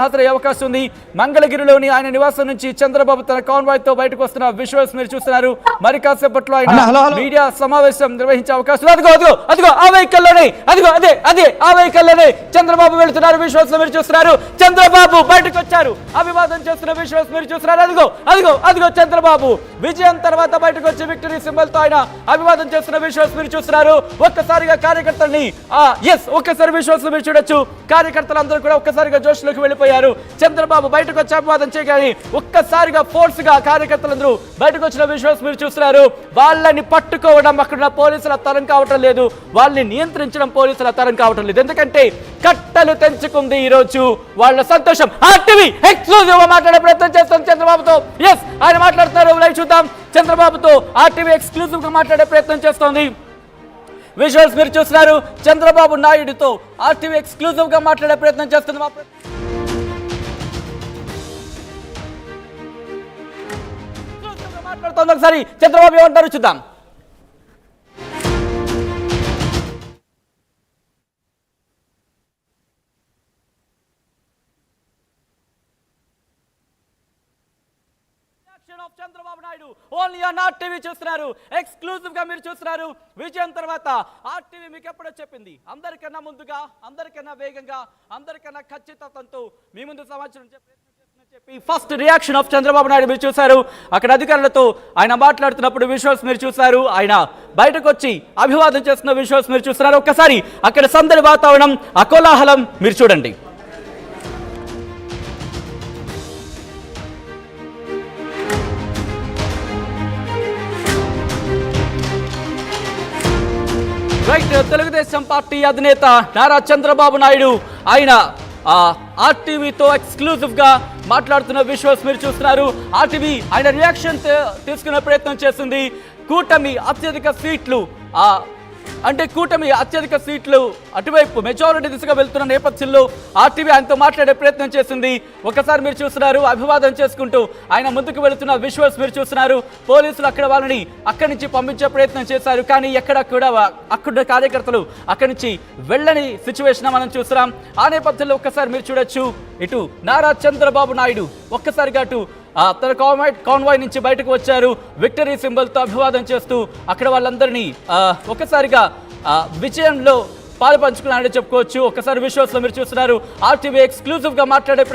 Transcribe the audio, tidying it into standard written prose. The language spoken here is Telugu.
హాజరయ్యే అవకాశం ఉంది. మంగళగిరిలోని ఆయన నివాసం నుంచి చంద్రబాబు తన కాన్వాయ్ తో బయటకు వస్తున్న విజువల్స్ మీరు చూస్తున్నారు. మరి కాసేపట్లో ఆయన మీడియా సమావేశం నిర్వహించే అవకాశం. అదిగో ఆ వెహికల్లోనే ఆ వెహికల్లోనే చంద్రబాబు వెళ్తున్నారు. విజువల్స్ మీరు చూస్తున్నారు. చంద్రబాబు బయటకు వచ్చారు. అభివాదం చేస్తున్న విజువల్స్ మీరు చూస్తున్నారు. అదిగో చంద్రబాబు విజయం తర్వాత బయటకు వచ్చి విక్టరీ సింబల్ తో ఆయన అభివాదం చేస్తున్న విజువల్స్ మీరు చూస్తున్నారు. ఒక్కసారిగా కార్యకర్తల్ని ఒక్కసారి విజువల్స్ మీరు చూడొచ్చు. కార్యకర్తలందరూ కూడా ఒక్కసారిగా జోష్లోకి వెళ్ళిపోయారు. చంద్రబాబు బయటకు వచ్చి అభివాదం చేయగానే ఒక్కసారిగా ఫోర్స్ గా కార్యకర్తలందరూ బయటకు వచ్చిన విజువల్స్ మీరు చూస్తున్నారు. వాళ్ళని పట్టుకోవడం అక్కడ పోలీసుల తరం కావటం లేదు. వాళ్ళని నియంత్రించడం పోలీసుల తరం కావటం లేదు. ఎందుకంటే కట్టలు తెంచుకుంది ఈ రోజు వాళ్ళ సంతోషం. ఆర్టీవీ ఎక్స్క్లూజివ్ గా మాట్లాడే ప్రయత్నం చేస్తాం చంద్రబాబుతో. ఆయన మాట్లాడుతున్నారు. లైవ్ చూద్దాం. చంద్రబాబుతో ఆర్టీవీ ఎక్స్క్లూజివ్ గా మాట్లాడే ప్రయత్నం చేస్తోంది. విజువల్స్ మీరు చూస్తున్నారు. చంద్రబాబు నాయుడుతో ఆర్టీవీ ఎక్స్క్లూజివ్ గా మాట్లాడే ప్రయత్నం చేస్తుంది. మాట్లాడుతోంది. ఒకసారి చంద్రబాబు ఏమంటారు చూద్దాం. Chandrababu Naidu only on RTV చూస్తున్నారు. ఎక్స్క్లూజివ్ గా మీరు చూస్తున్నారు. విజయం తర్వాత ఆర్టీవీ మీకు ఎప్పుడో చెప్పింది. అందరికన్నా ముందుగా, అందరికన్నా వేగంగా, అందరికన్నా ఖచ్చితత్వంతో మీ ముందు సమాచారం చెప్పి first reaction of Chandrababu Naidu మీరు చూశారు. అక్కడ అధికారులతో ఆయన మాట్లాడుతున్నప్పుడు విజువల్స్ మీరు చూశారు. ఆయన బయటకు వచ్చి అభివాదం చేస్తున్న విజువల్స్ మీరు చూస్తున్నారు. ఒక్కసారి అక్కడ సందడి వాతావరణం, ఆ కోలాహలం మీరు చూడండి. తెలుగుదేశం పార్టీ అధినేత నారా చంద్రబాబు నాయుడు ఆయన ఆర్టీవీతో ఎక్స్క్లూజివ్ గా మాట్లాడుతున్న విజువల్స్ మీరు చూస్తున్నారు. ఆర్టీవీ ఆయన రియాక్షన్ తీసుకునే ప్రయత్నం చేస్తుంది. కూటమి అత్యధిక సీట్లు అటువైపు మెజారిటీ దిశగా వెళ్తున్న నేపథ్యంలో ఆర్టీవీ ఆయనతో మాట్లాడే ప్రయత్నం చేసింది. ఒకసారి మీరు చూస్తున్నారు. అభివాదం చేసుకుంటూ ఆయన ముందుకు వెళుతున్న విజువల్స్ మీరు చూస్తున్నారు. పోలీసులు అక్కడ వాళ్ళని అక్కడి నుంచి పంపించే ప్రయత్నం చేశారు. కానీ ఎక్కడ కూడా అక్కడ కార్యకర్తలు అక్కడి నుంచి వెళ్ళని సిచ్యువేషన్ మనం చూస్తున్నాం. ఆ నేపథ్యంలో ఒక్కసారి మీరు చూడొచ్చు. ఇటు నారా చంద్రబాబు నాయుడు ఒక్కసారిగా అటు తన కాన్వాయ్ నుంచి బయటకు వచ్చారు. విక్టరీ సింబల్ తో అభివాదం చేస్తూ అక్కడ వాళ్ళందరినీ ఒక్కసారిగా విజయంలో పాలు పంచుకున్నారని చెప్పుకోవచ్చు. ఒక్కసారి విజువల్స్ లో మీరు చూస్తున్నారు. ఆర్టీవీ ఎక్స్క్లూజివ్ గా మాట్లాడే